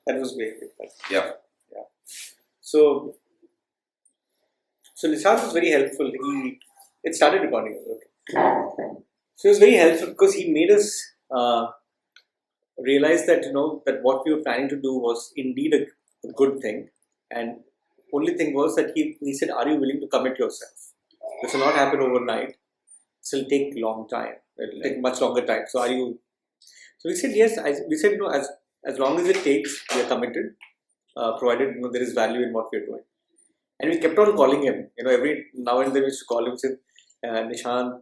That was great. Yeah. Yeah. So Nishant was very helpful. It started recording. Okay. So he was very helpful because he made us realize that that what we were planning to do was indeed a good thing, and only thing was that he said, "Are you willing to commit yourself? This will not happen overnight. This will take long time. It will take much longer time. So are you?" So we said yes. We said no. As long as it takes, we are committed. Provided there is value in what we are doing. And we kept on calling him. Every now and then we used to call him and say, Nishant,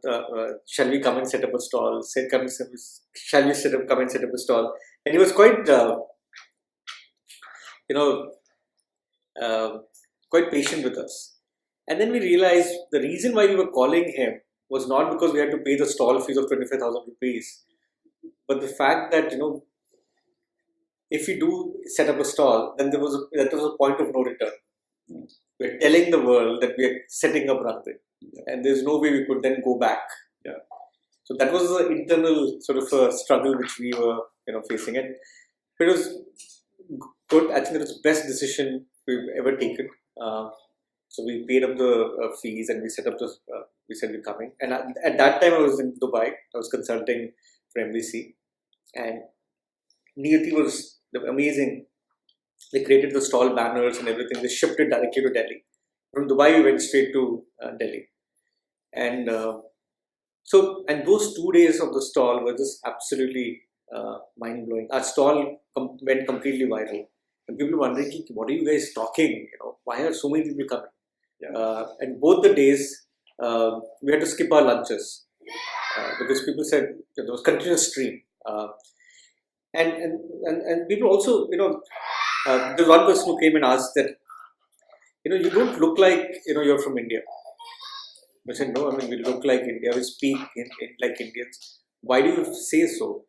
shall we come and set up a stall? Shall we come and set up a stall? And he was quite, quite patient with us. And then we realized the reason why we were calling him was not because we had to pay the stall fees of 25,000 rupees, but the fact that, if we do set up a stall, then that was a point of no return. We're telling the world that we are setting up Rangde, and there's no way we could then go back. Yeah. So that was the internal sort of a struggle which we were, facing. And it was good. I think it was the best decision we've ever taken. So we paid up the fees and we set up we said we're coming. And at that time I was in Dubai. I was consulting for MVC, and Niyati was amazing. They created the stall banners and everything. They shipped it directly to Delhi. From Dubai, we went straight to Delhi. And and those 2 days of the stall were just absolutely mind-blowing. Our stall went completely viral. And people were wondering, what are you guys talking? Why are so many people coming? Yeah. And both the days, we had to skip our lunches because people said there was continuous stream. And people also, there's one person who came and asked that, you don't look like, you're from India. I said, no, we look like India. We speak like Indians. Why do you say so?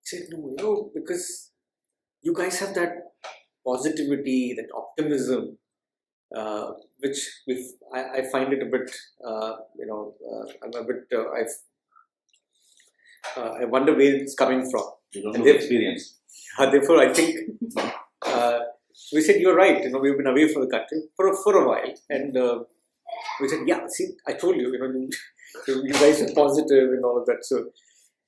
He said, no, because you guys have that positivity, that optimism, which I find it a bit, I'm a bit, I wonder where it's coming from. You don't know the experience. Therefore, I think we said, you're right. We've been away from the country for a while, and we said, yeah. See, I told you, you guys are positive and all of that. So,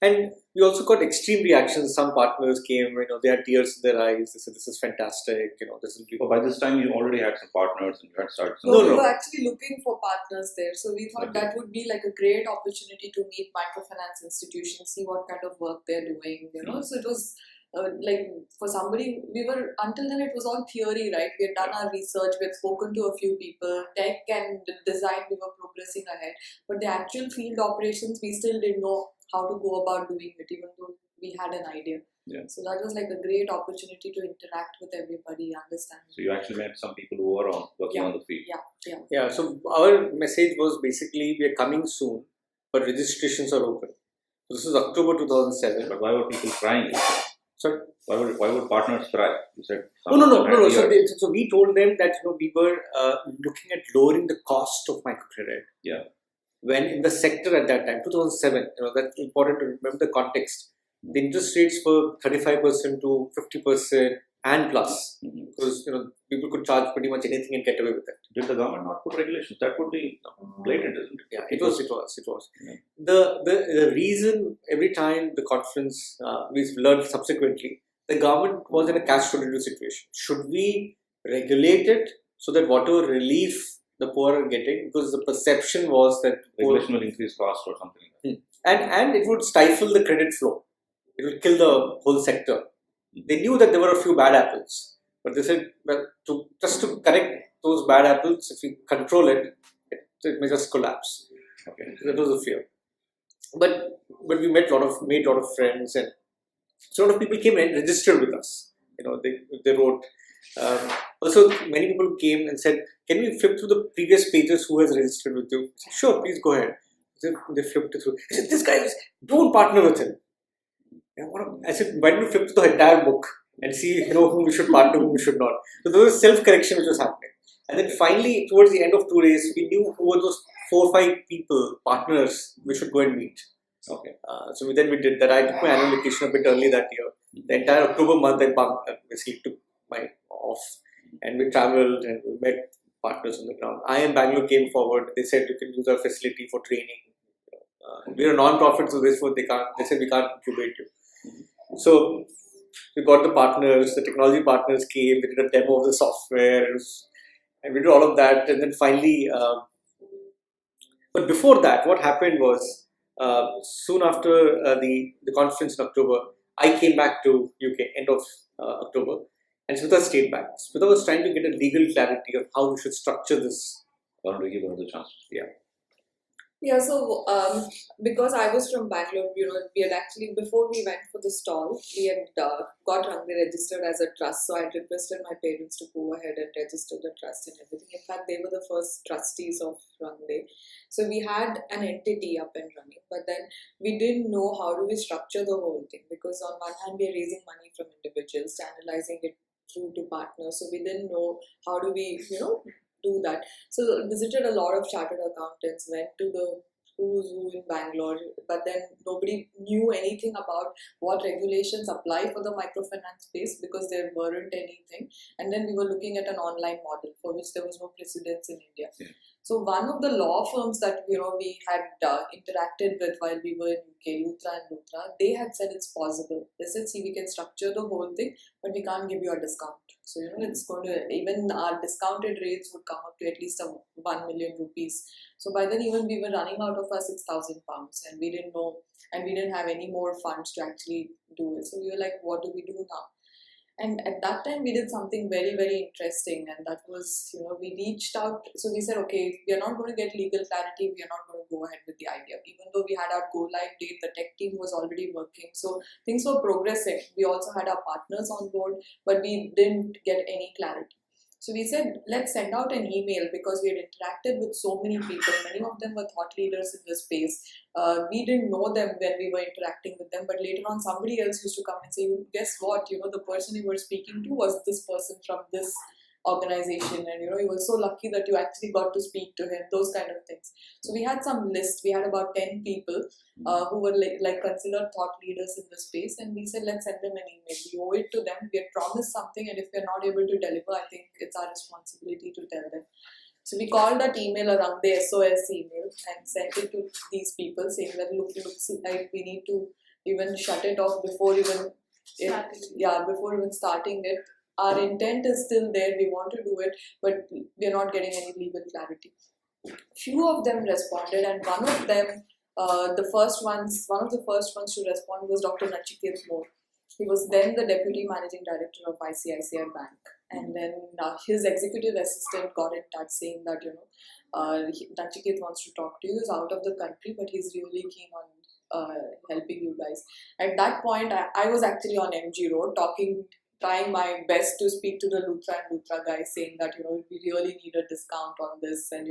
and we also got extreme reactions. Some partners came, they had tears in their eyes. They said, "This is fantastic. This is." So by this time, you already had some partners and you had started. No, we were actually looking for partners there. So we thought that would be like a great opportunity to meet microfinance institutions, see what kind of work they're doing. So it was. Like for somebody, until then it was all theory, right? We had done our research, we had spoken to a few people, tech and design, we were progressing ahead. But the actual field operations, we still didn't know how to go about doing it, even though we had an idea. Yeah. So that was like a great opportunity to interact with everybody, understand. So you actually met some people who were working on the field. Yeah. So our message was basically, we are coming soon, but registrations are open. So this is October 2007. But why were people crying? Sorry? Why would partners cry? You said no. So we told them that we were looking at lowering the cost of microcredit. Yeah. When in the sector at that time, 2007, that's important to remember the context. The interest rates were 35% to 50% and plus, because people could charge pretty much anything and get away with it. Did the government not put regulations? That would be blatant, isn't it? Yeah, it was. Yeah. The reason every time the conference, we learned subsequently, the government was in a catch-22 situation. Should we regulate it so that whatever relief the poor are getting, because the perception was that regulation will increase cost or something like that. And it would stifle the credit flow. It will kill the whole sector. They knew that there were a few bad apples, but they said, well, just to correct those bad apples, if we control it, it may just collapse. Okay, so that was the fear. But we made a lot of friends, and so a lot of people came and registered with us. They wrote. Also, many people came and said, "Can we flip through the previous pages? Who has registered with you?" I said, "Sure, please go ahead." They flipped it through. I said, "This guy, don't partner with him." I said, "Why don't you flip to the entire book and see, whom we should partner, whom we should not?" So there was self-correction which was happening. And then finally, towards the end of 2 days, we knew who were those 4 or 5 people, partners, we should go and meet. Okay. So then we did that. I took my annual vacation a bit early that year. The entire October month, I basically my off, and we traveled and we met partners on the ground. IIM Bangalore came forward. They said you can use our facility for training. We're a non-profit, so therefore they said we can't incubate you. So we got the partners, the technology partners came, we did a demo of the software, and we did all of that. And then finally, but before that, what happened was soon after the conference in October, I came back to UK end of October, and Smita stayed back. Smita was trying to get a legal clarity of how we should structure this. I want to give another chance. Yeah, so because I was from Bangalore, we had actually, before we went for the stall, we had got Rangde registered as a trust. So I requested my parents to go ahead and register the trust and everything. In fact, they were the first trustees of Rangde. So we had an entity up and running, but then we didn't know how do we structure the whole thing, because on one hand, we are raising money from individuals, channelizing it through to partners. So we didn't know how do we, do that. So visited a lot of chartered accountants, went to the who's who in Bangalore, but then nobody knew anything about what regulations apply for the microfinance space, because there weren't anything. And then we were looking at an online model for which there was no precedence in India. Yeah. So one of the law firms that we had interacted with while we were in UK, Luthra and Luthra, they had said it's possible. They said, see, we can structure the whole thing, but we can't give you a discount. So it's going to, even our discounted rates would come up to at least 1 million rupees. So by then even we were running out of our 6,000 pounds, and we didn't know, and we didn't have any more funds to actually do it. So we were like, what do we do now? And at that time, we did something very, very interesting, and that was, we reached out. So we said, okay, we are not going to get legal clarity, we are not going to go ahead with the idea. Even though we had our go live date, the tech team was already working. So things were progressing. We also had our partners on board, but we didn't get any clarity. So we said, let's send out an email, because we had interacted with so many people. Many of them were thought leaders in the space. We didn't know them when we were interacting with them, but later on somebody else used to come and say, guess what, the person you were speaking to was this person from this organization, and you were so lucky that you actually got to speak to him, those kind of things. So we had some list. We had about 10 people who were like considered thought leaders in the space, and we said, let's send them an email. We owe it to them. We had promised something, and if we're not able to deliver, I think it's our responsibility to tell them. So we called that email around the SOS email and sent it to these people, saying that looks like we need to even shut it off before even starting it. Our intent is still there, we want to do it, but we're not getting any legal clarity. Few of them responded, and one of them, one of the first ones to respond was Dr. Nachiket Moore. He was then the Deputy Managing Director of ICICI Bank. And then his executive assistant got in touch saying that, Nachiket wants to talk to you. He's out of the country, but he's really keen on helping you guys. At that point, I was actually on MG Road trying my best to speak to the Luthra and Luthra guys, saying that, we really need a discount on this, and,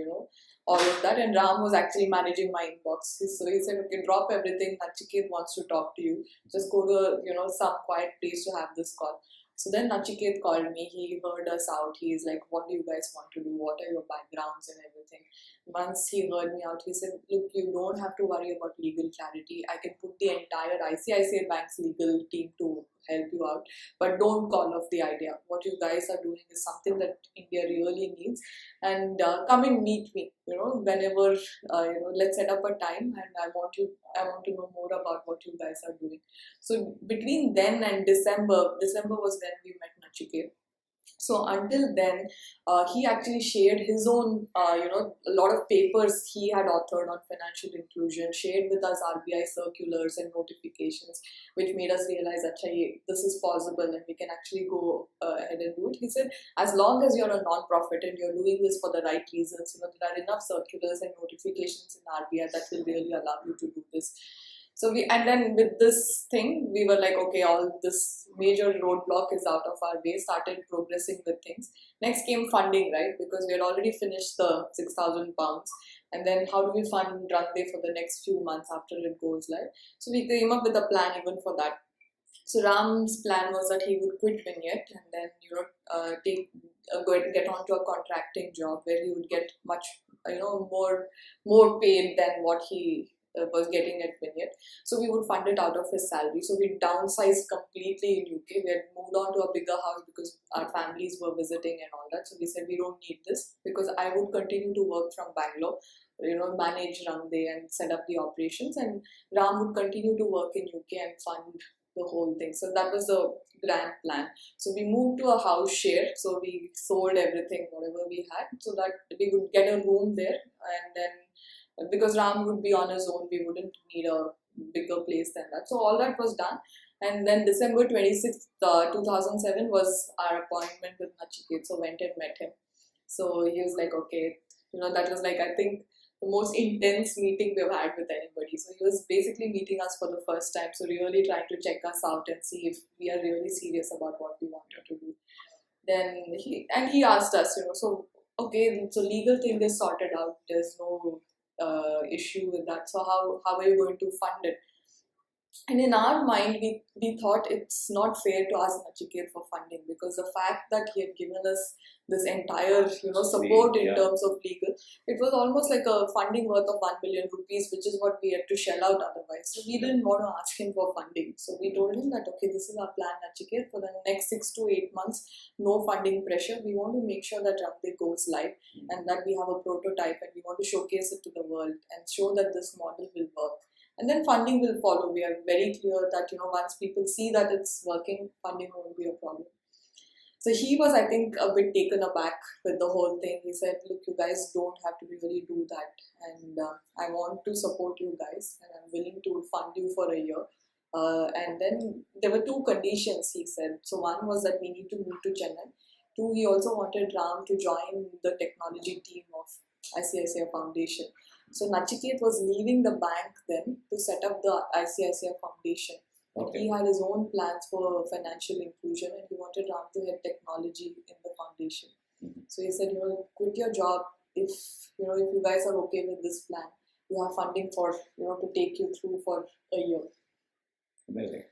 all of that. And Ram was actually managing my inbox. So he said, okay, drop everything. Nachiket wants to talk to you. Just go to, some quiet place to have this call. So then Nachiket called me. He heard us out. He's like, what do you guys want to do? What are your backgrounds and everything? Once he heard me out, he said, look, you don't have to worry about legal clarity. I can put the entire ICICI Bank's legal team to help you out, but don't call off the idea. What you guys are doing is something that India really needs, and come and meet me, whenever, let's set up a time, and I want to know more about what you guys are doing. So between then and December was when we met Nachiket. So until then, he actually shared his own, a lot of papers he had authored on financial inclusion, shared with us RBI circulars and notifications, which made us realize that this is possible and we can actually go ahead and do it. He said, as long as you're a non-profit and you're doing this for the right reasons, there are enough circulars and notifications in RBI that will really allow you to do this. So and then with this thing, we were like, okay, all this major roadblock is out of our way, started progressing with things. Next came funding, right? Because we had already finished the 6,000 pounds. And then how do we fund Rangde for the next few months after it goes live? So we came up with a plan even for that. So Ram's plan was that he would quit Vignette and then, get onto a contracting job where he would get much, more paid than what he was getting at Vineyard. So we would fund it out of his salary. So we downsized completely in UK. We had moved on to a bigger house because our families were visiting and all that. So we said we don't need this because I would continue to work from Bangalore, manage Rangde and set up the operations, and Ram would continue to work in UK and fund the whole thing. So that was the grand plan. So we moved to a house share. So we sold everything, whatever we had, so that we would get a room there, and then because Ram would be on his own, we wouldn't need a bigger place than that. So all that was done. And then December 26th, 2007 was our appointment with Nachiket. So went and met him. So he was like, okay, that was like, I think, the most intense meeting we've had with anybody. So he was basically meeting us for the first time. So really trying to check us out and see if we are really serious about what we wanted to do. Then he asked us, so okay, so legal thing is sorted out. There's no issue with that. So how are you going to fund it? And in our mind, we thought it's not fair to ask Nachiket for funding, because the fact that he had given us this entire support in terms of legal, it was almost like a funding worth of 1 million rupees, which is what we had to shell out otherwise. So we didn't want to ask him for funding. So we told him that, okay, this is our plan, Nachiket, for the next 6 to 8 months, no funding pressure. We want to make sure that Rangde goes live and that we have a prototype, and we want to showcase it to the world and show that this model will work. And then funding will follow. We are very clear that, once people see that it's working, funding won't be a problem. So he was, I think, a bit taken aback with the whole thing. He said, look, you guys don't have to really do that. And I want to support you guys, and I'm willing to fund you for a year. And then there were 2 conditions, he said. So one was that we need to move to Chennai. 2, he also wanted Ram to join the technology team of ICICI Foundation. So Nachiket was leaving the bank then to set up the ICICI Foundation. Okay. He had his own plans for financial inclusion, and he wanted Ram to head technology in the foundation. Mm-hmm. So he said, quit your job if you guys are okay with this plan. You have funding for to take you through for a year. Amazing.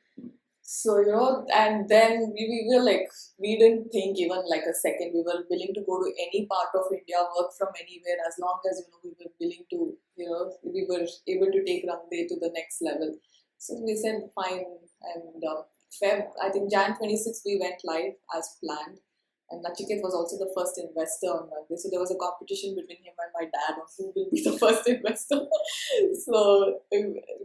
So, and then we were like, we didn't think even like a second. We were willing to go to any part of India, work from anywhere, as long as, we were willing to, we were able to take Rangde to the next level. So we said, fine. And I think Jan 26, we went live as planned. And Nachiket was also the first investor on Rangde. So there was a competition between him and my dad on who will be the first investor. So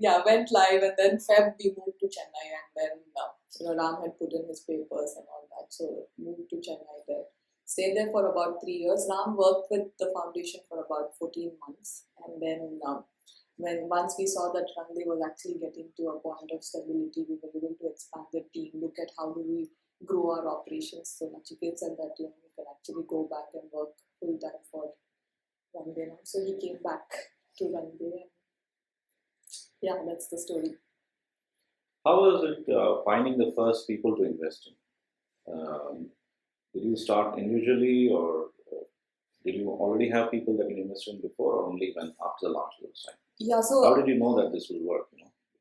yeah, went live, and then Feb we moved to Chennai, and then Ram had put in his papers and all that. So moved to Chennai there. Stayed there for about 3 years. Ram worked with the foundation for about 14 months. And then once we saw that Rangde was actually getting to a point of stability, we were able to expand the team, look at how do we grow our operations. So Nachiket said that we can actually go back and work full time for Rangde now. So he came back to Rangde, and yeah, that's the story. How was it finding the first people to invest in? Did you start individually, or did you already have people that you invested in before, or only when after the launch of the site? Yeah. So how did you know that this will work?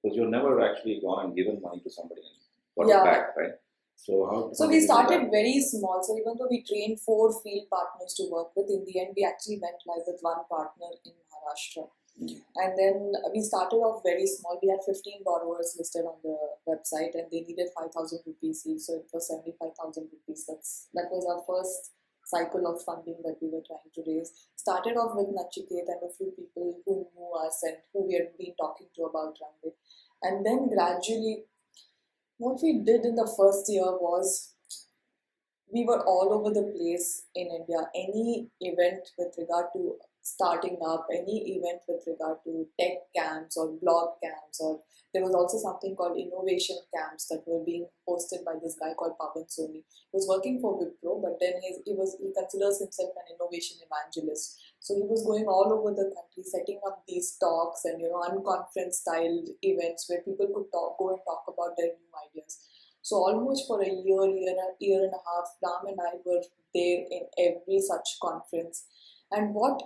Because you've never actually gone and given money to somebody and got it back, right? So we started very small. So even though we trained 4 field partners to work with, in the end we actually went live with 1 partner in Maharashtra. Mm-hmm. And then we started off very small. We had 15 borrowers listed on the website, and they needed 5,000 rupees each. So it was 75,000 rupees. That was our first cycle of funding that we were trying to raise. Started off with Nachiket and a few people who knew us and who we had been talking to about Rangde. And then gradually, what we did in the first year was, we were all over the place in India. Any event with regard to starting up, any event with regard to tech camps or blog camps, or there was also something called innovation camps that were being hosted by this guy called Pavan Soni. He was working for Wipro, but then he considers himself an innovation evangelist. So he was going all over the country, setting up these talks and unconference style events where people could go and talk about their new ideas. So almost for a year and a half, Ram and I were there in every such conference. And what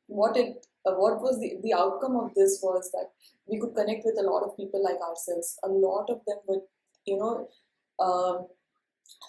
was the outcome of this was that we could connect with a lot of people like ourselves. A lot of them were,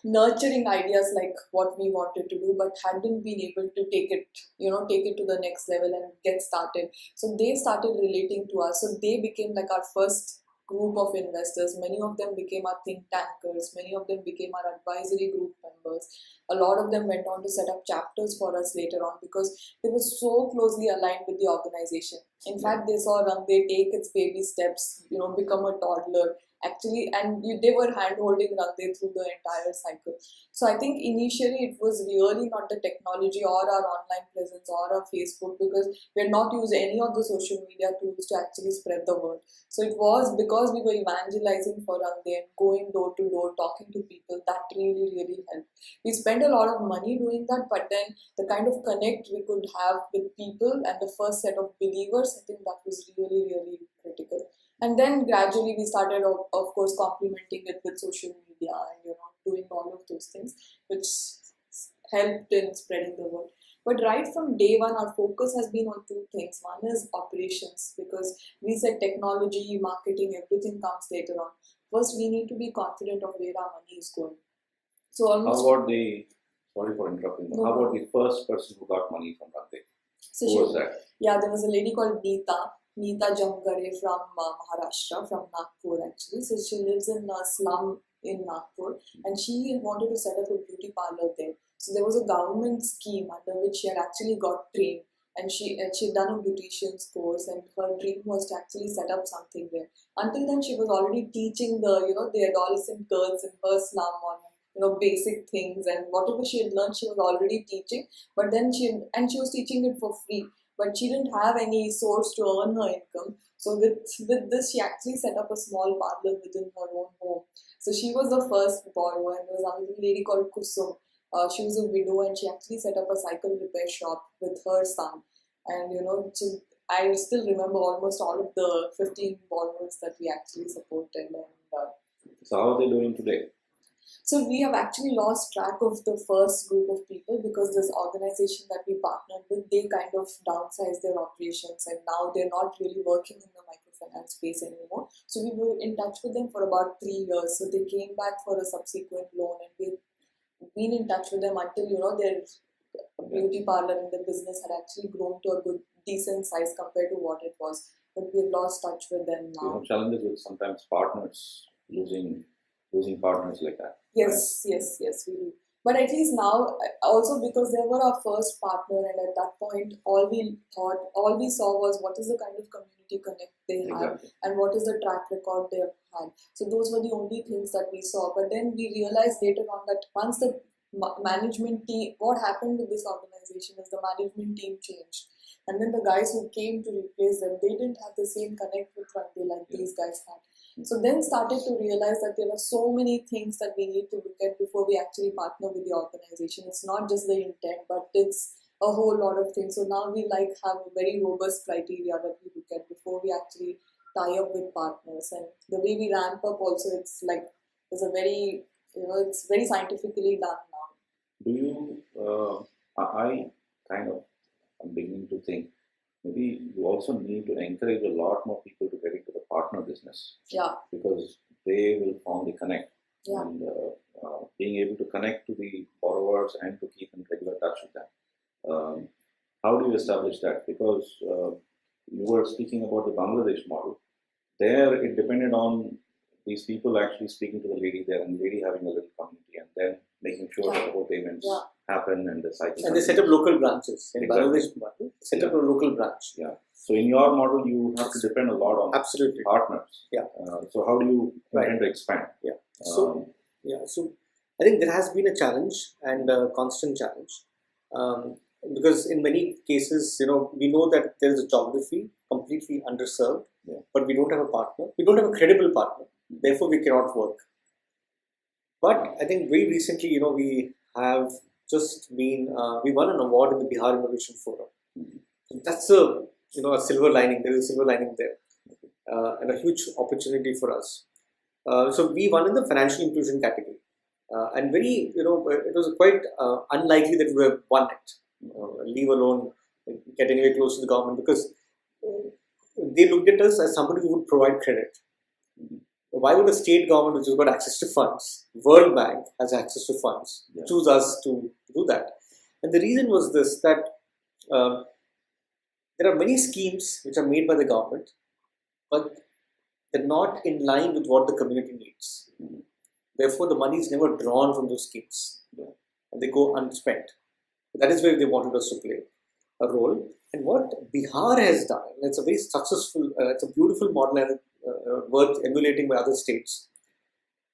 nurturing ideas like what we wanted to do, but hadn't been able to take it to the next level and get started. So they started relating to us. So they became like our first group of investors. Many of them became our think tankers. Many of them became our advisory group members. A lot of them went on to set up chapters for us later on because they were so closely aligned with the organization. In fact, they saw Rangde take its baby steps, become a toddler, actually, and they were hand holding Rangde through the entire cycle. So I think initially it was really not the technology or our online presence or our Facebook, because we had not used any of the social media tools to actually spread the word. So it was because we were evangelizing for Rangde and going door to door, talking to people, that really, really helped. We spent a lot of money doing that, but then the kind of connect we could have with people and the first set of believers, I think that was really, really critical. And then gradually we started, of course, complementing it with social media and doing all of those things, which helped in spreading the word. But right from day one, our focus has been on two things. One is operations, because we said technology, marketing, everything comes later on. First, we need to be confident of where our money is going. So almost. How about sorry for interrupting, No. how about the first person who got money from Rangde? So Who was that? Yeah, there was a lady called Neeta Jamgare from Maharashtra, from Nagpur actually. So she lives in a slum in Nagpur, and she wanted to set up a beauty parlor there. So there was a government scheme under which she had actually got trained, and she'd done a beautician's course, and her dream was to actually set up something there. Until then, she was already teaching the adolescent girls in her slum on basic things, and whatever she had learned, she was already teaching. But then she was teaching it for free, but she didn't have any source to earn her income. So with this, she actually set up a small parlor within her own home. So she was the first borrower, and there was another lady called Kusum. She was a widow, and she actually set up a cycle repair shop with her son. And so I still remember almost all of the 15 borrowers that we actually supported. And So how are they doing today? so we have actually lost track of the first group of people, because this organization that we partnered with, they kind of downsized their operations, and now they're not really working in the microfinance space anymore. So we were in touch with them for about 3 years. So they came back for a subsequent loan, and we've been in touch with them until their beauty parlor and the business had actually grown to a good, decent size compared to what it was. But we've lost touch with them You now. have challenges with sometimes partners losing partners like that. Yes, we do. But at least now, also because they were our first partner, and at that point, all we saw was what is the kind of community connect they had, Exactly. and what is the track record they have had. So those were the only things that we saw. But then we realized later on that once the management team, what happened with this organization is the management team changed. And then the guys who came to replace them, they didn't have the same connect with Rangde like these guys had. So then started to realize that there are so many things that we need to look at before we actually partner with the organization. It's not just the intent, but it's a whole lot of things. So now we have a very robust criteria that we look at before we actually tie up with partners. And the way we ramp up also, it's it's very scientifically done now. Do you? I kind of am beginning to think maybe you also need to encourage a lot more people to get into the partner business. Yeah. Because they will form the connect. Yeah. And being able to connect to the borrowers and to keep in regular touch with them. How do you establish that? Because you were speaking about the Bangladesh model. There, it depended on these people actually speaking to the lady there, and the lady having a little community, and then making sure that the payments happen and the cycle. And they set up local branches. In Exactly. Bangladesh model, set up a local branch. Yeah. So in your model, you have to depend a lot on Absolutely. partners. Yeah. So how do you intend to expand? Yeah. So I think there has been a challenge, and a constant challenge, because in many cases, we know that there is a geography completely underserved, but we don't have a partner. We don't have a credible partner. Therefore, we cannot work. But I think very recently, we have just been we won an award in the Bihar Innovation Forum. That's a silver lining. There is a silver lining there, and a huge opportunity for us. So we won in the financial inclusion category, and very it was quite unlikely that we would have won it. Leave alone get anywhere close to the government, because they looked at us as somebody who would provide credit. Why would a state government, which has got access to funds, World Bank has access to funds, choose us to do that? And the reason was this, that uh, there are many schemes which are made by the government, but they're not in line with what the community needs. Therefore, the money is never drawn from those schemes, and they go unspent. That is where they wanted us to play a role. And what Bihar has done, and it's a very successful, it's a beautiful model and worth emulating by other states.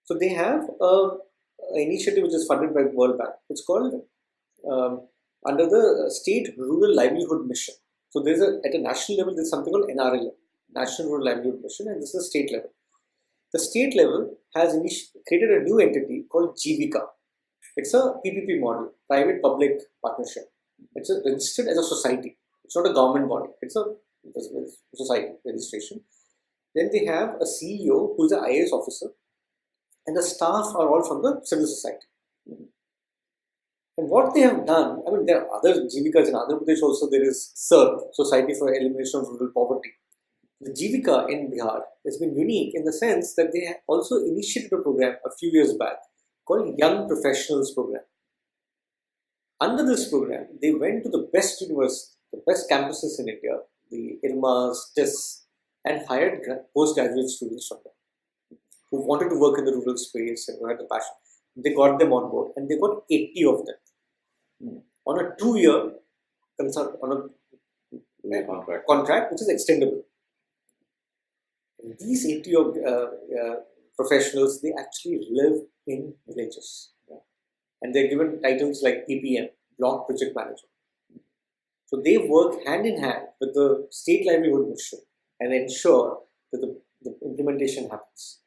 So they have an initiative which is funded by World Bank. It's called under the State Rural Livelihood Mission. So there's at a national level, there's something called NRL, National Rural Livelihood Mission, and this is state level. The state level has created a new entity called Jivika. It's a PPP model, private-public partnership. It's registered as a society. It's not a government body. It's a society registration. Then they have a CEO who is an IAS officer, and the staff are all from the civil society. And what they have done, I mean, there are other Jivikas in Andhra Pradesh also. There is SERP, Society for Elimination of Rural Poverty. The Jivika in Bihar has been unique in the sense that they also initiated a program a few years back called Young Professionals Program. Under this program, they went to the best universities, the best campuses in India, the IRMAs, TIS, and hired postgraduate students from them who wanted to work in the rural space and who had the passion. They got them on board, and they got 80 of them on a 2-year contract, which is extendable. And these 80 professionals, they actually live in villages, and they're given titles like PPM, Block Project Manager. So they work hand in hand with the State Livelihood Mission and ensure that the implementation happens.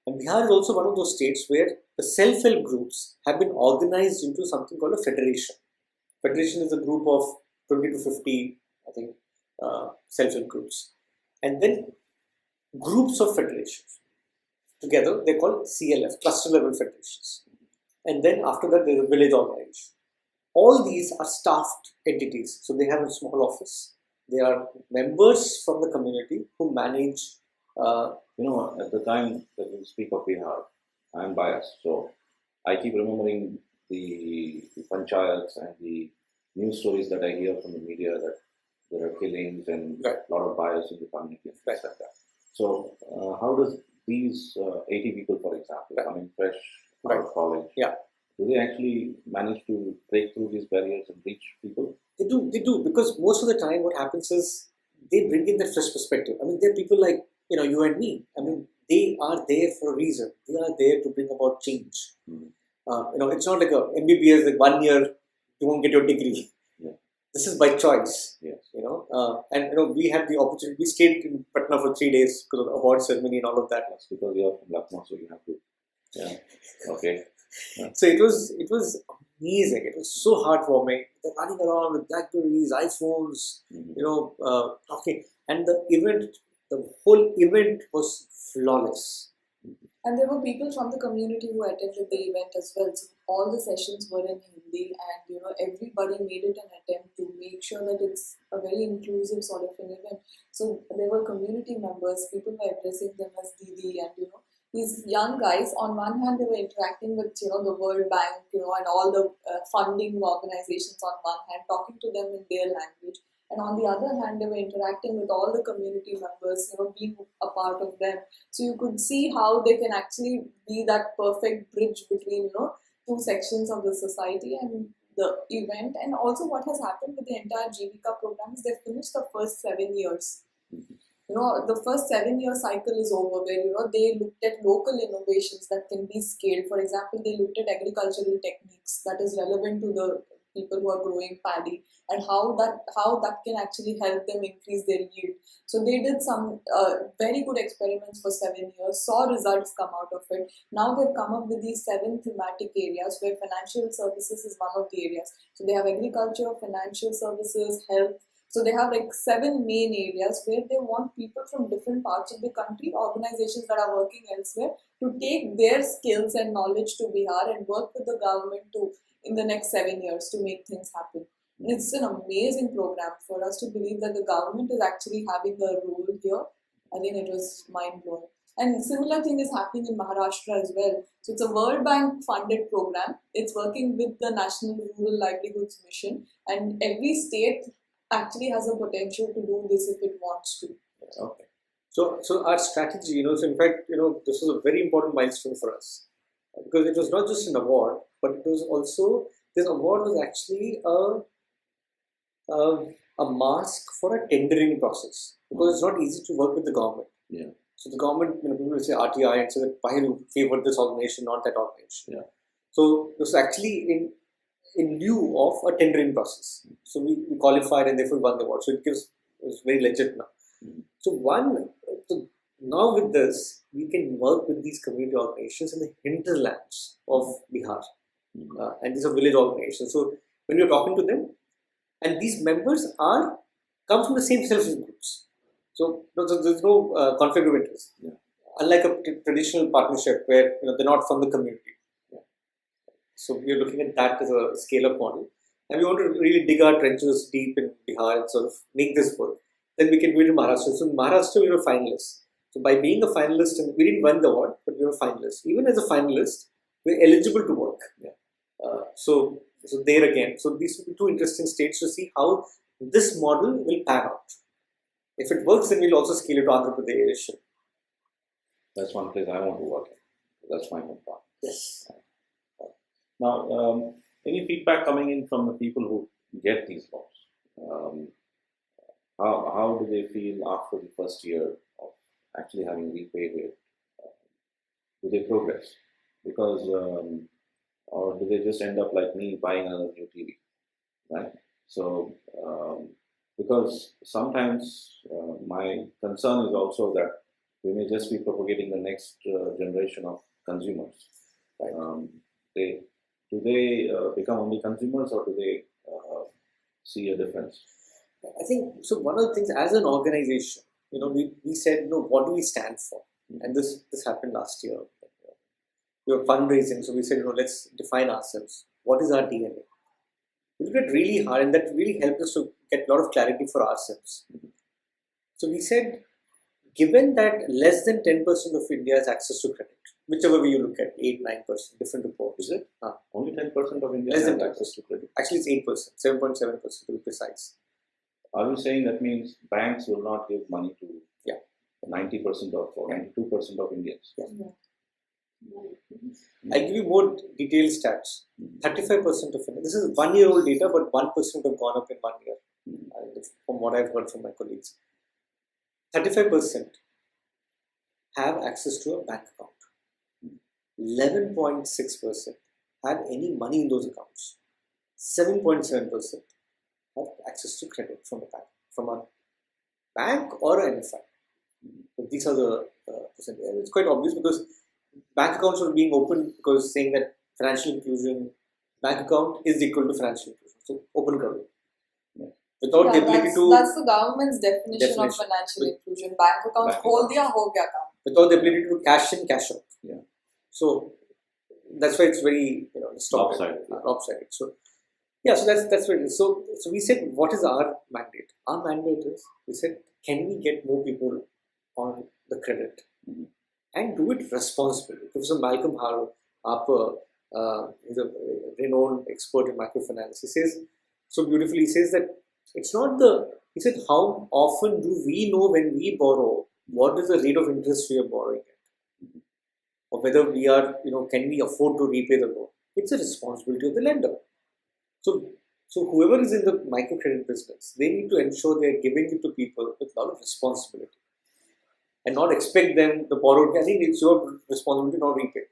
And Bihar is also one of those states where the self-help groups have been organized into something called a federation. Federation is a group of 20 to 50, I think, self-help groups. And then groups of federations. Together, they're called CLF, cluster level federations. And then after that, there's a village organization. All these are staffed entities. So they have a small office. They are members from the community who manage. At the time that you speak of Bihar, I am biased. So I keep remembering the panchayats and the news stories that I hear from the media that there are killings and a lot of bias in the community and things like that. So how does these 80 people, for example, coming fresh out of college, do they actually manage to break through these barriers and reach people? They do, because most of the time what happens is they bring in their fresh perspective. I mean, they're people like, you and me. I mean, they are there for a reason. They are there to bring about change. It's not like a MBBS, like 1 year, you won't get your degree. This is by choice. Yes. And we had the opportunity. We stayed in Patna for 3 days because of the award ceremony and all of that. That's because you are from Lucknow, so you have to. Yeah. Okay. So it was amazing. It was so heartwarming. They're running around with Blackberries, iPhones, talking. And the whole event was flawless. And there were people from the community who attended the event as well. So all the sessions were in Hindi, and everybody made it an attempt to make sure that it's a very inclusive sort of an event. So there were community members, people were addressing them as Didi, and these young guys. On one hand, they were interacting with the World Bank, and all the funding organizations on one hand, talking to them in their language. And on the other hand, they were interacting with all the community members, being a part of them. So you could see how they can actually be that perfect bridge between, two sections of the society and the event. And also what has happened with the entire Jivika program is they've finished the first 7 years. The first 7-year cycle is over, where, they looked at local innovations that can be scaled. For example, they looked at agricultural techniques that is relevant to the people who are growing paddy, and how that can actually help them increase their yield. So they did some very good experiments for 7 years, saw results come out of it. Now they've come up with these 7 thematic areas where financial services is one of the areas. So they have agriculture, financial services, health. So they have like 7 main areas where they want people from different parts of the country, organizations that are working elsewhere, to take their skills and knowledge to Bihar and work with the government in the next 7 years to make things happen. And it's an amazing program. For us to believe that the government is actually having a role here, I think it was mind-blowing. And similar thing is happening in Maharashtra as well. So it's a World Bank funded program. It's working with the National Rural Livelihoods Mission, and every state actually has a potential to do this if it wants to. Okay. So our strategy, so in fact, this was a very important milestone for us because it was not just an award, but it was also, this award was actually a mask for a tendering process because it's not easy to work with the government. Yeah. So the government, people will say RTI and say that why you favor this organization, not that organization. Yeah. So this was actually in lieu of a tendering process. So we qualified and therefore won the award. So it's very legit now. So now with this, we can work with these community organizations in the hinterlands of Bihar. And these are village organizations. So when you're talking to them, and these members come from the same self-help groups. So there's no conflict of interest. Yeah. Unlike a traditional partnership where they're not from the community. Yeah. So we're looking at that as a scale-up model. And we want to really dig our trenches deep in Bihar and sort of make this work. Then we can do it in Maharashtra. So in Maharashtra, we were finalists. So by being a finalist, and we didn't win the award, but we were finalists. Even as a finalist, we're eligible to work. Yeah. So there again, so these will be two interesting states to see how this model will pan out. If it works, then we'll also scale it to Andhra Pradesh. That's one place I want to work in. That's my home part. Yes. Now, any feedback coming in from the people who get these loans? How do they feel after the first year of actually having repaid it? Do they progress? Because, or do they just end up like me buying another new TV, right? So, because sometimes my concern is also that we may just be propagating the next generation of consumers. Right? Do they become only consumers, or do they see a difference? I think so. One of the things, as an organization, we said, what do we stand for? And this happened last year. We were fundraising, so we said, let's define ourselves. What is our DNA? We looked at really hard, and that really helped us to get a lot of clarity for ourselves. So we said, given that less than 10% of India has access to credit, whichever way you look at, 8, 9%, different reports. Is it? Only 10% of India Less has than access to credit. Actually, it's 8%, 7.7% to be precise. Are you saying that means banks will not give money to 90% or 92% of Indians? Yeah. I'll give you more detailed stats. 35% of India, this is 1 year old data, but 1% have gone up in 1 year, from what I've heard from my colleagues. 35% have access to a bank account. 11.6% have any money in those accounts. 7.7% have access to credit from a bank or an NFI. So these are the percent. It's quite obvious because bank accounts are being opened because saying that financial inclusion, bank account is equal to financial inclusion. So open credit. Without the ability that's the government's definition of financial inclusion. Bank accounts, hold diya, ho gaya kaam. Without the ability to cash in, cash out. Yeah. So that's why it's very lopsided. So so that's what it is. So we said, what is our mandate? Our mandate is, we said, can we get more people on the credit and do it responsibly? Professor Malcolm Harper is a renowned expert in microfinance. He says so beautifully. He says that it's not he said, how often do we know when we borrow what is the rate of interest we are borrowing at? Or whether we are, can we afford to repay the loan? It's a responsibility of the lender. So whoever is in the microcredit business, they need to ensure they are giving it to people with a lot of responsibility and not expect them to borrow. I think it's your responsibility to not repay.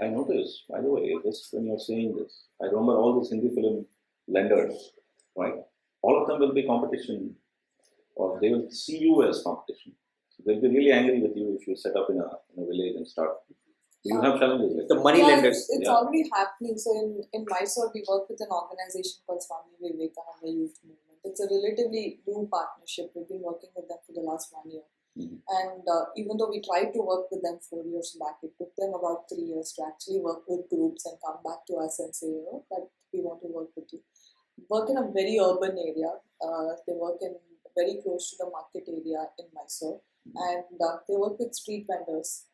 I noticed, by the way, just when you're saying this, I remember all these Hindi film lenders, right? All of them will be competition, or they will see you as competition. So they'll be really angry with you if you set up in a village and start. You have challenges like the money lenders. It's already happening. So in Mysore, we work with an organization called Swami Vivekananda Youth Movement. It's a relatively new partnership. We've been working with them for the last 1 year. And even though we tried to work with them 4 years back, it took them about 3 years to actually work with groups and come back to us and say, that we want to work with you. Work in a very urban area. They work in very close to the market area in Mysore. and they work with street vendors.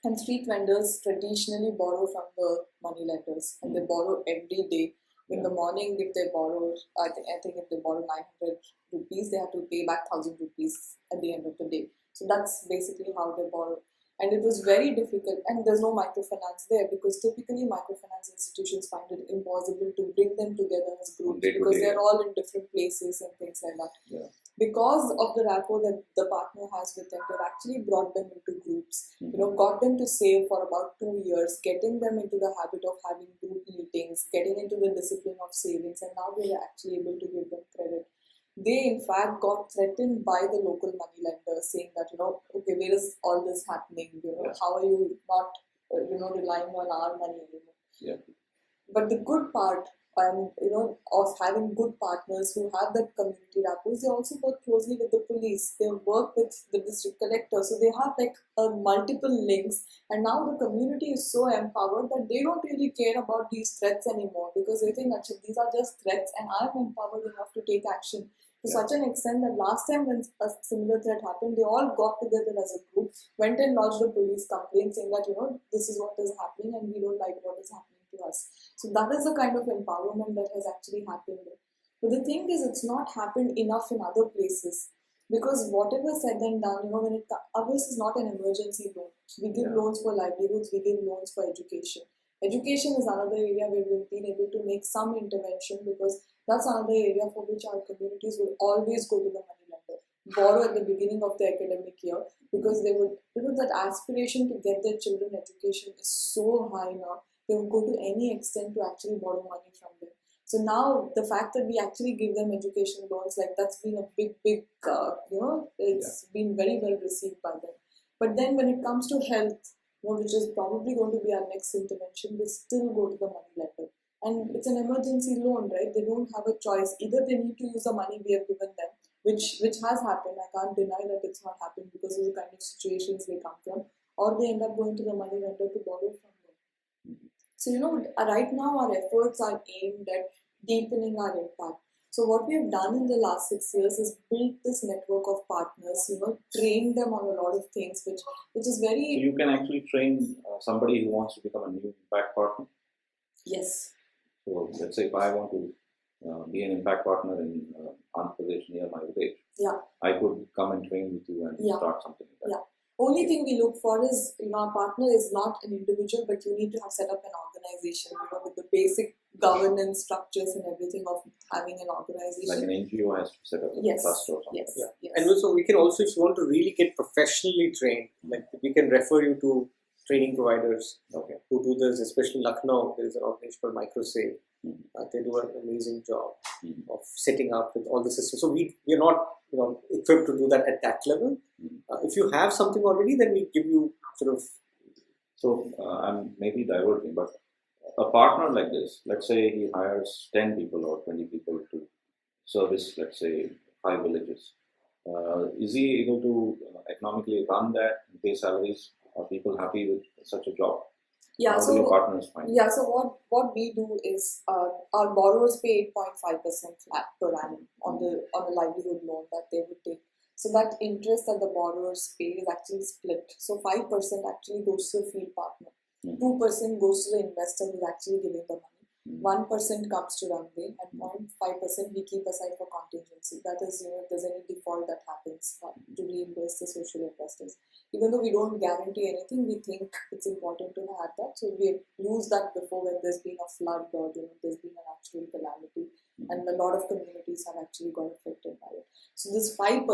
And street vendors traditionally borrow from the money lenders, and they borrow every day. In the morning, if they borrow, I think if they borrow 900 rupees, they have to pay back 1000 rupees at the end of the day. So that's basically how they borrow. And it was very difficult, and there's no microfinance there because typically microfinance institutions find it impossible to bring them together as groups Day to because day. they're all in different places and things like that. Yeah. Because of the rapport that the partner has with them, they've actually brought them into groups, got them to save for about 2 years, getting them into the habit of having group meetings, getting into the discipline of savings, and now we are actually able to give them credit. They, in fact, got threatened by the local money lender saying that, okay, where is all this happening? How are you not, relying on our money anymore? Yeah. But the good part, of having good partners who have that community rapport, they also work closely with the police. They work with the district collector, so they have like multiple links. And now the community is so empowered that they don't really care about these threats anymore because they think that these are just threats, and I'm empowered enough to take action. To such an extent that last time when a similar threat happened, they all got together as a group, went and lodged a police complaint saying that this is what is happening and we don't like what is happening to us. So that is the kind of empowerment that has actually happened there. But the thing is, it's not happened enough in other places because whatever said and done, ours is not an emergency loan. We give loans for livelihoods, we give loans for education. Education is another area where we've been able to make some intervention because that's another area for which our communities will always go to the money lender, borrow at the beginning of the academic year because they would, that aspiration to get their children education is so high now. They would go to any extent to actually borrow money from them. So now the fact that we actually give them education loans, like that's been a big, it's been very well received by them. But then when it comes to health, which is probably going to be our next intervention, we still go to the money lender. And it's an emergency loan, right? They don't have a choice. Either they need to use the money we have given them, which has happened. I can't deny that it's not happened because of the kind of situations they come from, or they end up going to the money lender to borrow from them. So, right now our efforts are aimed at deepening our impact. So what we have done in the last 6 years is build this network of partners, train them on a lot of things, which is very... So you can actually train somebody who wants to become a new impact partner? Yes. So let's say if I want to be an impact partner in Andhra Pradesh near my village, I could come and train with you and start something like that. Yeah. Only thing we look for is, our partner is not an individual, but you need to have set up an organization, with the basic governance structures and everything of having an organization. Like an NGO has to set up a trust or something. Yes. And also we can also, if you want to really get professionally trained, like we can refer you to training providers who do this, especially in Lucknow. There is an organization called MicroSave. They do an amazing job of setting up with all the systems. So we are not equipped to do that at that level. If you have something already, then we give you sort of... So I'm maybe diverting, but a partner like this, let's say he hires 10 people or 20 people to service, let's say, 5 villages. Is he able to economically run that, pay salaries? Are people happy with such a job? Yeah, How do your partners find it? Yeah, so what we do is our borrowers pay 8.5% flat per annum on the livelihood loan that they would take. So that interest that the borrowers pay is actually split. So 5% actually goes to the field partner, 2% goes to the investor who's actually giving the money, 1% comes to Rangde, and 0.5% we keep aside for contingency. That is, if there's any default that happens to reimburse the social investors. Even though we don't guarantee anything, we think it's important to have that. So we have used that before when there's been a flood or there's been a natural calamity, and a lot of communities have actually got affected by it. So this 5%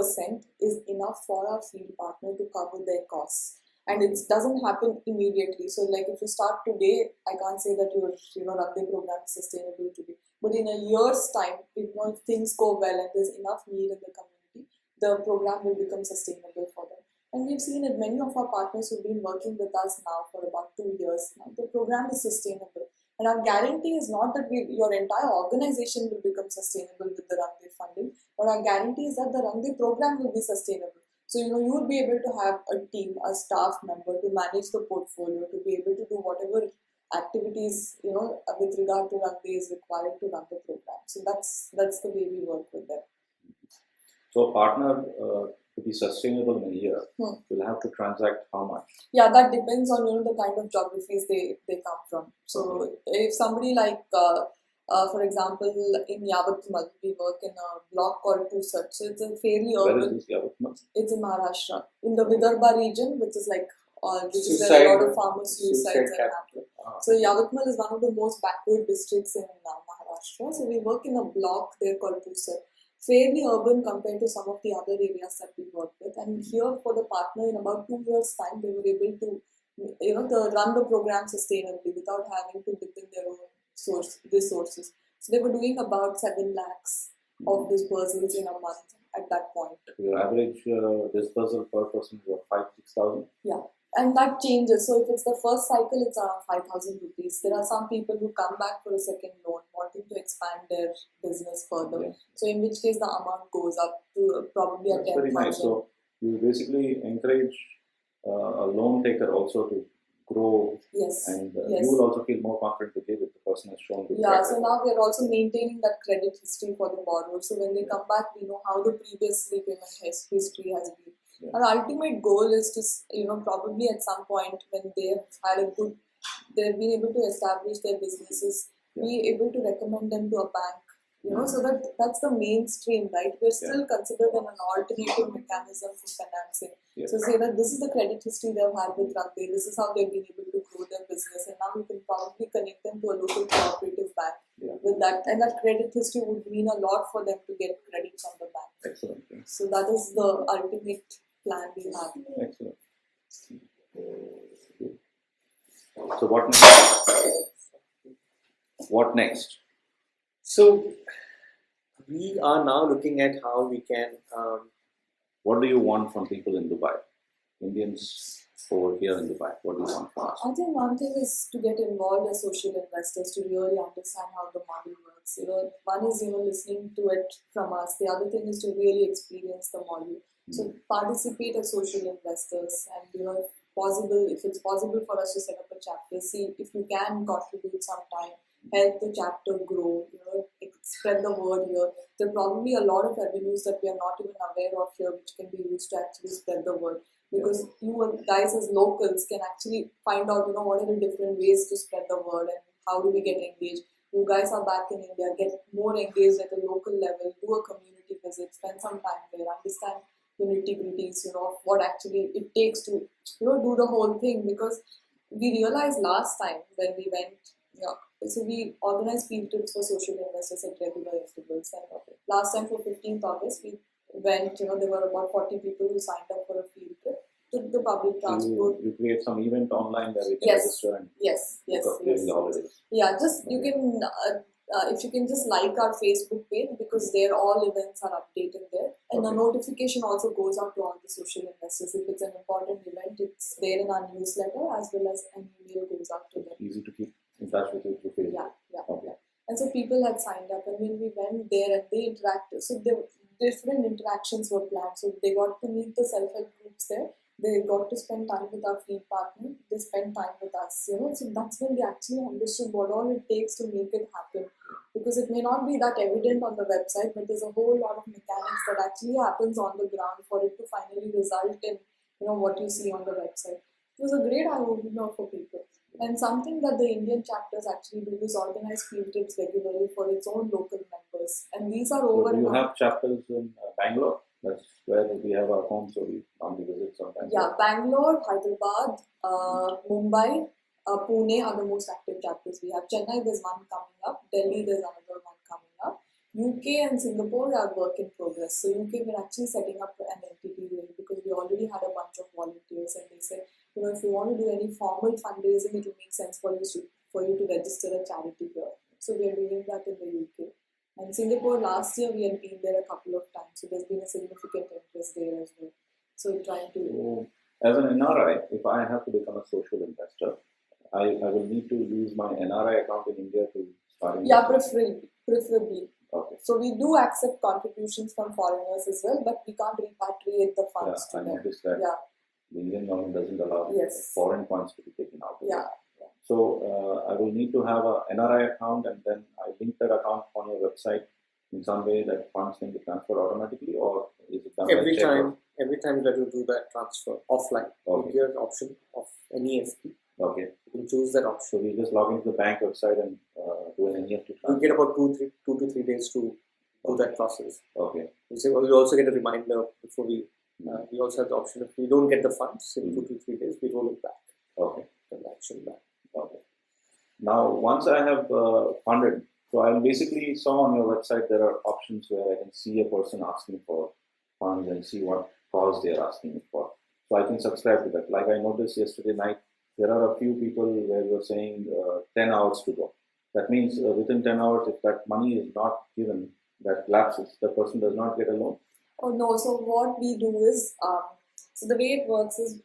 is enough for our field partner to cover their costs. And it doesn't happen immediately. So like if you start today, I can't say that your Rangde program is sustainable today. But in a year's time, if things go well and there's enough need in the community, the program will become sustainable for them. And we've seen that many of our partners who've been working with us now for about 2 years now, the program is sustainable. And our guarantee is not that your entire organization will become sustainable with the Rangde funding, but our guarantee is that the Rangde program will be sustainable. So, you would be able to have a team, a staff member to manage the portfolio, to be able to do whatever activities, with regard to Rangde is required to run the program. So that's the way we work with them. So a partner to be sustainable in a year, will have to transact how much? Yeah, that depends on the kind of geographies they come from. So if somebody like for example in Yavatmal, we work in a block called Tusat. So it's a fairly Where is urban. this Yavatmal? It's in Maharashtra, in the Vidarbha region, which is like which is where a lot of farmer suicides are happening. So Yavatmal is one of the most backward districts in Maharashtra. So we work in a block there called Tusat. Fairly urban compared to some of the other areas that we work with. And here for the partner, in about 2 years' time, they were able to, run the program sustainably without having to depend their own resources. So they were doing about 7 lakhs of disbursals in a month at that point. Your average disbursal per person was 5,000-6,000? Yeah. And that changes. So if it's the first cycle, it's around 5,000 rupees. There are some people who come back for a second loan, wanting to expand their business further. Yes. So in which case the amount goes up to probably a 10,000. Very nice. So you basically encourage a loan taker also to grow, Yes. and Yes. you will also feel more confident to give if the person has shown good Yeah, track so record. now we are also maintaining that credit history for the borrower. So when they come back, we know how the previous repayment history has been. Yeah. Our ultimate goal is to, probably at some point when they've been able to establish their businesses, be able to recommend them to a bank. So that's the mainstream, right? We're still considered an alternative mechanism for financing. Yes. So say that this is the credit history they've had with Rangde, this is how they've been able to grow their business, and now we can probably connect them to a local cooperative bank with that, and that credit history would mean a lot for them to get credit from the bank. Excellent. So that is the ultimate plan we have. Excellent. So what next? What next? So we are now looking at how we can. What do you want from people in Dubai? Indians over here in Dubai, what do you want from us? I think one thing is to get involved as social investors to really understand how the model works. One is listening to it from us. The other thing is to really experience the model. So participate as social investors, and if it's possible for us to set up a chapter, see if you can contribute some time, help the chapter grow, spread the word here. There are probably a lot of avenues that we are not even aware of here which can be used to actually spread the word. Because you guys as locals can actually find out, what are the different ways to spread the word and how do we get engaged. You guys are back in India, get more engaged at a local level, do a community visit, spend some time there, understand the nitty-gritties, of what actually it takes to, do the whole thing. Because we realized last time when we went, so we organized field trips for social investors at regular intervals. And last time for 15th August, we went, there were about 40 people who signed up for a field trip. Took the public transport. You create some event online where we can Yes. register and Yes. during the holidays. Yeah, just you can, if you can just like our Facebook page, because there all events are updated there. And the notification also goes out to all the social investors. If it's an important event, it's there in our newsletter as well as an email goes out to them. Easy to keep in touch with you through Facebook. Yeah. And so people had signed up, and when we went there and they interacted, so there were different interactions were planned. So they got to meet the self-help groups there. They got to spend time with our field partner. They spent time with us. So that's when they actually understood what all it takes to make it happen. Because it may not be that evident on the website, but there's a whole lot of mechanics that actually happens on the ground for it to finally result in what you see on the website. It was a great eye-opener for people. And something that the Indian chapters actually do is organize field trips regularly for its own local members. And these are over. So do you have chapters in Bangalore? That's where we have our home, so we normally visit sometimes. Yeah, Bangalore, Hyderabad, Mumbai, Pune are the most active chapters we have. Chennai, there's one coming up. Delhi, there's another one coming up. UK and Singapore are work in progress. So UK, we're actually setting up an entity there because we already had a bunch of volunteers, and they said, if you want to do any formal fundraising, it will make sense for you to register a charity here. So we are doing that in the UK. And Singapore, last year we had been there a couple of times, so there's been a significant interest there as well. So we're trying to. So, as an NRI, if I have to become a social investor, I will need to use my NRI account in India to start investing. Yeah, preferably. Okay. So we do accept contributions from foreigners as well, but we can't repatriate the funds to I them. noticed that the Indian government doesn't allow foreign funds to be taken out. Yeah. So I will need to have a NRI account, and then I link that account on your website in some way that funds can be transferred automatically, or is it done Every by check? time every time that you do that transfer offline, Okay. you get an option of NEFT. Okay. You can choose that option. So we just log into the bank website and do an NEFT You transfer. get about 2 to 3 days to do that process. Okay. We also get a reminder before we also have the option if we don't get the funds in 2 to 3 days, we roll it back. Okay. Transaction back. Okay. Now, once I have funded, so I basically saw on your website there are options where I can see a person asking for funds and see what cause they are asking it for. So I can subscribe to that. Like I noticed yesterday night, there are a few people where you're saying 10 hours to go. That means within 10 hours, if that money is not given, that lapses, the person does not get a loan. Oh no, so what we do is, so the way it works is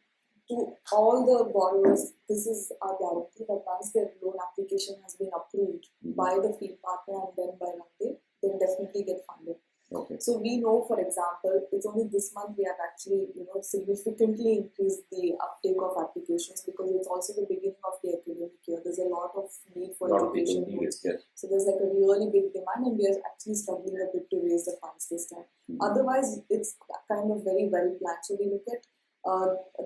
to all the borrowers, this is our guarantee that once their loan application has been approved by the field partner and then by Rangde, they'll definitely get funded. Okay. So we know, for example, it's only this month we have actually, significantly increased the uptake of applications because it's also the beginning of the academic year. There's a lot of need for A lot of people education need it, loans. yes. So there's like a really big demand and we are actually struggling a bit to raise the funds this time. Otherwise, it's kind of very well planned. So we look at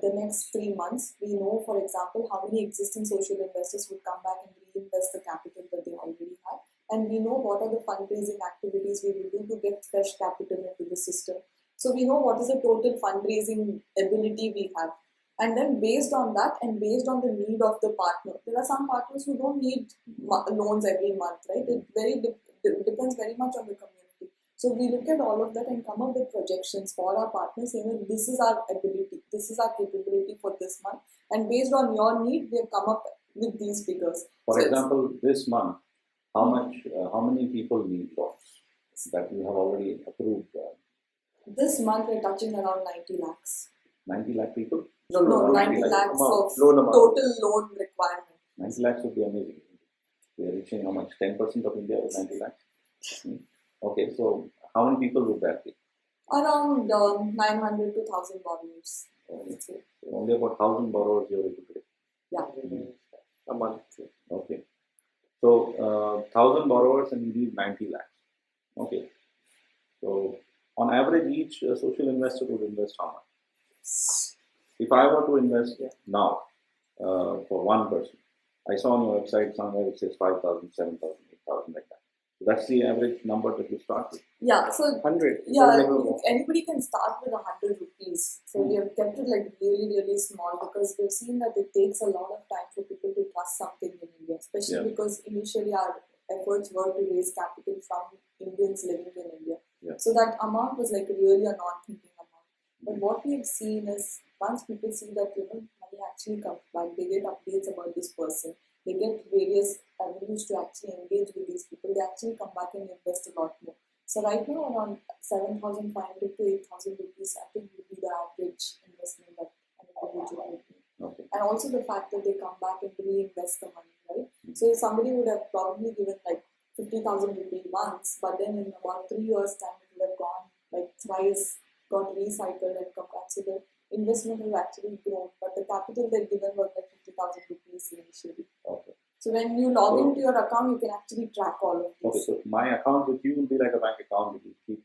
the next 3 months. We know, for example, how many existing social investors would come back and reinvest the capital that they already have. And we know what are the fundraising activities we will do to get fresh capital into the system. So we know what is the total fundraising ability we have. And then based on that and based on the need of the partner, there are some partners who don't need loans every month, right? It depends very much on the community. So we look at all of that and come up with projections for our partners saying this is our ability, this is our capability for this month. And based on your need, we have come up with these figures. For So example, this month, how many people need loans that you have already approved? this month we're touching around 90 lakhs. 90 lakh people? No, 90 lakhs amount, of loan amount. total loan requirement. 90 lakhs would be amazing. We are reaching how much? 10% of India with 90 lakhs? Okay, so how many people would that be? Around 900 to 1,000 borrowers. So only about 1,000 borrowers you are able to get. Yeah. A month. Okay. So 1,000 borrowers and you need 90 lakhs. Okay. So on average, each social investor would invest how much? If I were to invest now for one person, I saw on your website somewhere it says 5,000, 7,000, 8,000 like that. So that's the average number that you start with. Yeah, so 100. yeah, anybody can start with 100 rupees. So we have kept it like really, really small because we've seen that it takes a lot of time for people to trust something in India, especially because initially our efforts were to raise capital from Indians living in India. Yeah. So that amount was like really a non-thinking amount. But what we have seen is once people see that money actually comes back, they get updates about this person, they get various avenues to actually engage with these people, they actually come back and invest a lot more. So right now around 7,500 to 8,000 rupees I think would be the average investment that an individual would make. Okay. And also the fact that they come back and reinvest the money, right? So if somebody would have probably given like 50,000 rupees once, but then in about 3 years time it would have gone like thrice, got recycled and come back. So the investment has actually grown, but the capital they've given was like 50,000 rupees initially. Okay. So when you log into your account, you can actually track all of this. Okay, so my account with you will be like a bank account that you keep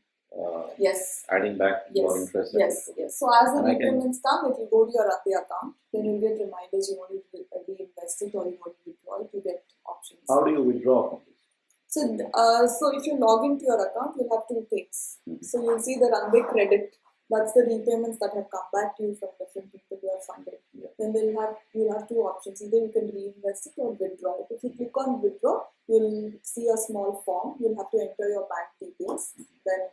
Yes. adding back your interest. Yes. So as the And I can- repayments come, it will go to your Rangde account. Then you'll get reminders you want to reinvest it or you want to withdraw it. You get options. How do you withdraw from this? So if you log into your account, you'll have two things. So you'll see the Rangde credit. That's the repayments that have come back to you from different people who have funded. Yeah. Then you'll have two options. Either you can reinvest it or withdraw it. If you click on withdraw, you'll see a small form. You'll have to enter your bank details. Then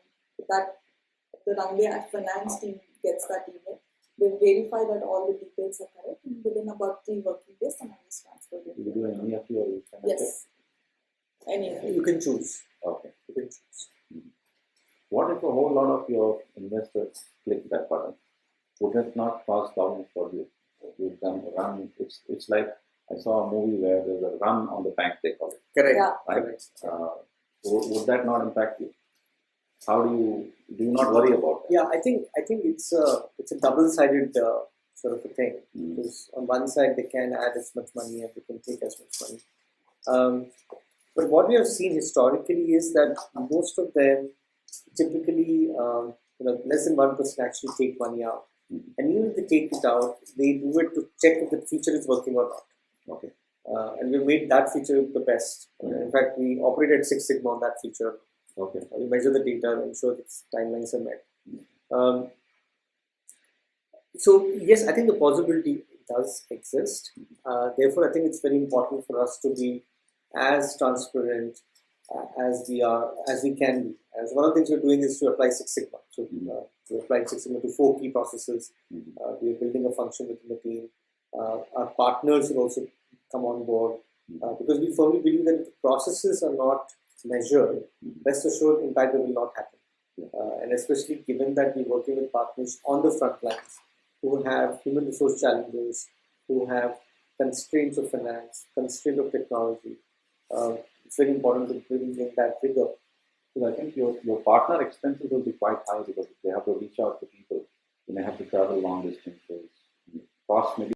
the Rangde finance team gets that email. They verify that all the details are correct, and within about 3 working days, the money is transferred. Do you do an EFT or you can Yes. Anyway. You can choose. Okay. You can choose. What if a whole lot of your investors click that button? Would it not cause problems for you? You can run. It's like I saw a movie where there's a run on the bank, they call it. Correct. Yeah. Right? Would that not impact you? How do you not worry about that? Yeah, I think it's a double-sided sort of a thing because on one side they can add as much money and they can take as much money. But what we have seen historically is that most of them typically less than 1% actually take money out. Mhm. And even if they take it out, they do it to check if the feature is working or not. Okay. And we made that feature the best. In fact, we operated Six Sigma on that feature. Okay. We measure the data and ensure its timelines are met. So yes, I think the possibility does exist. Therefore, I think it's very important for us to be as transparent as we can be. As one of the things we're doing is to apply Six Sigma. So we applied Six Sigma to 4 key processes. We are building a function within the team. Our partners will also come on board because we firmly believe that if the processes are not measured, rest assured impact will not happen. And especially given that we're working with partners on the front lines who have human resource challenges, who have constraints of finance, constraints of technology, it's very important to bring in that rigor. So I think your partner expenses will be quite high because they have to reach out to people. They may have to travel long distances. Cost may be